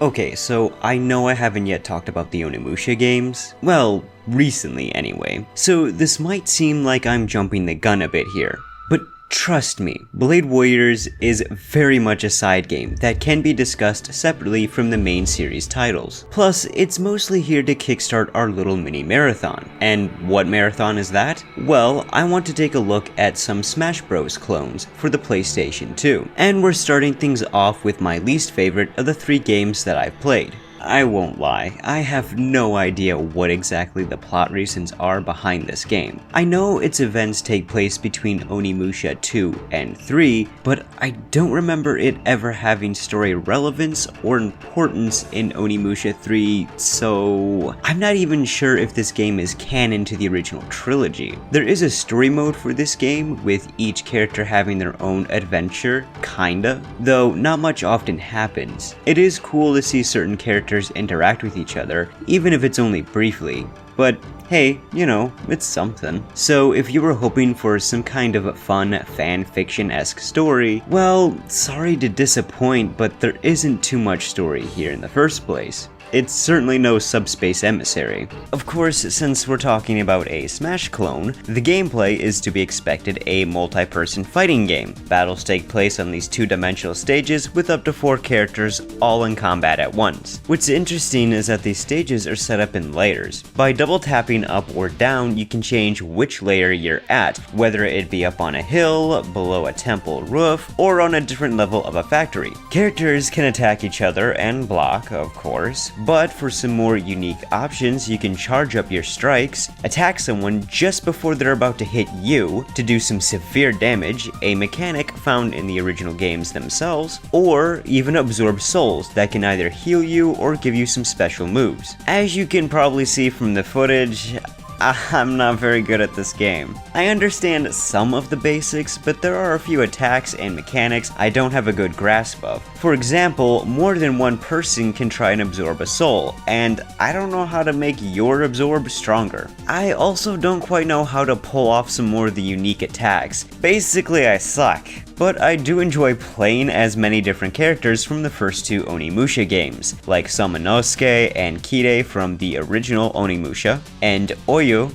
Okay, so I know I haven't yet talked about the Onimusha games. Well, recently anyway. So this might seem like I'm jumping the gun a bit here. But trust me, Blade Warriors is very much a side game that can be discussed separately from the main series titles. Plus, it's mostly here to kickstart our little mini marathon. And what marathon is that? Well, I want to take a look at some Smash Bros. Clones for the PlayStation 2. And we're starting things off with my least favorite of the 3 games that I've played. I won't lie, I have no idea what exactly the plot reasons are behind this game. I know its events take place between Onimusha 2 and 3, but I don't remember it ever having story relevance or importance in Onimusha 3, so I'm not even sure if this game is canon to the original trilogy. There is a story mode for this game, with each character having their own adventure, kinda, though not much often happens. It is cool to see certain characters interact with each other, even if it's only briefly. But hey, you know, it's something. So if you were hoping for some kind of fun fan fiction-esque story, well, sorry to disappoint, but there isn't too much story here in the first place. It's certainly no Subspace Emissary. Of course, since we're talking about a Smash clone, the gameplay is to be expected a multi-person fighting game. Battles take place on these 2-dimensional stages with up to 4 characters all in combat at once. What's interesting is that these stages are set up in layers. By double tapping up or down, you can change which layer you're at, whether it be up on a hill, below a temple roof, or on a different level of a factory. Characters can attack each other and block, of course, but for some more unique options, you can charge up your strikes, attack someone just before they're about to hit you to do some severe damage, a mechanic found in the original games themselves, or even absorb souls that can either heal you or give you some special moves. As you can probably see from the footage, I'm not very good at this game. I understand some of the basics, but there are a few attacks and mechanics I don't have a good grasp of. For example, more than one person can try and absorb a soul, and I don't know how to make your absorb stronger. I also don't quite know how to pull off some more of the unique attacks. Basically, I suck. But I do enjoy playing as many different characters from the first 2 Onimusha games, like Samanosuke and Kide from the original Onimusha, and Oya?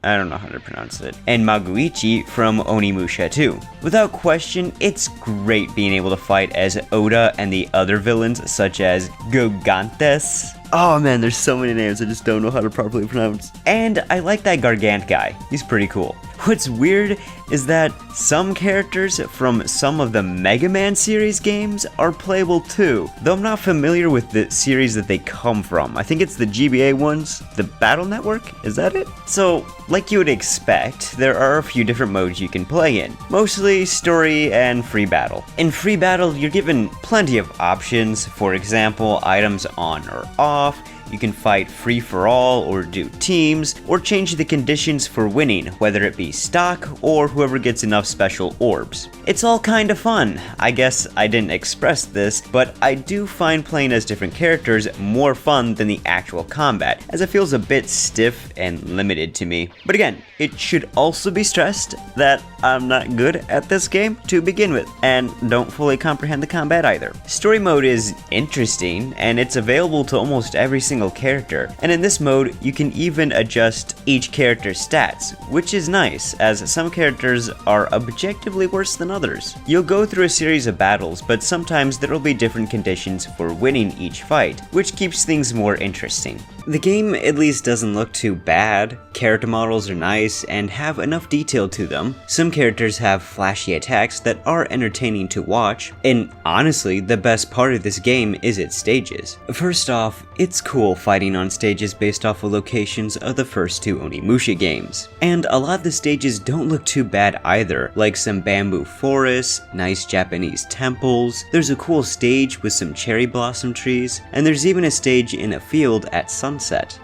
I don't know how to pronounce it, and Maguichi from Onimusha 2. Without question, it's great being able to fight as Oda and the other villains such as Gigantes. Oh man, there's so many names I just don't know how to properly pronounce. And I like that Gargant guy, he's pretty cool. What's weird is that some characters from some of the Mega Man series games are playable too, though I'm not familiar with the series that they come from. I think it's the GBA ones, the Battle Network, is that it? So, like you would expect, there are a few different modes you can play in, mostly story and free battle. In free battle, you're given plenty of options, for example, items on or off. You can fight free for all or do teams, or change the conditions for winning, whether it be stock or whoever gets enough special orbs. It's all kinda fun. I guess I didn't express this, but I do find playing as different characters more fun than the actual combat, as it feels a bit stiff and limited to me. But again, it should also be stressed that I'm not good at this game to begin with, and don't fully comprehend the combat either. Story mode is interesting, and it's available to almost every single character, and in this mode you can even adjust each character's stats, which is nice, as some characters are objectively worse than others. You'll go through a series of battles, but sometimes there will be different conditions for winning each fight, which keeps things more interesting. The game at least doesn't look too bad. Character models are nice and have enough detail to them. Some characters have flashy attacks that are entertaining to watch, and honestly, the best part of this game is its stages. First off, it's cool fighting on stages based off of locations of the first 2 Onimusha games. And a lot of the stages don't look too bad either, like some bamboo forests, nice Japanese temples, there's a cool stage with some cherry blossom trees, and there's even a stage in a field at sunset.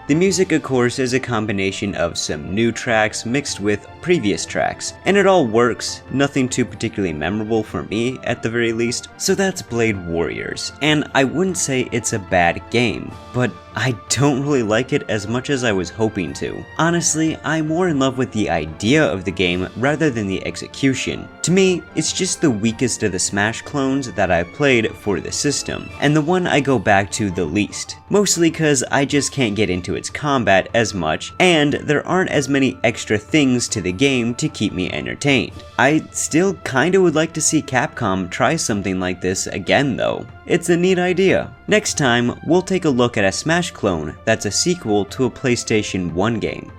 The music, of course, is a combination of some new tracks mixed with previous tracks, and it all works, nothing too particularly memorable for me at the very least. So that's Blade Warriors, and I wouldn't say it's a bad game, but I don't really like it as much as I was hoping to. Honestly, I'm more in love with the idea of the game rather than the execution. To me, it's just the weakest of the Smash clones that I've played for the system, and the one I go back to the least. Mostly cause I just can't get into its combat as much, and there aren't as many extra things to the game to keep me entertained. I still kinda would like to see Capcom try something like this again though. It's a neat idea. Next time, we'll take a look at a Smash clone that's a sequel to a PlayStation 1 game.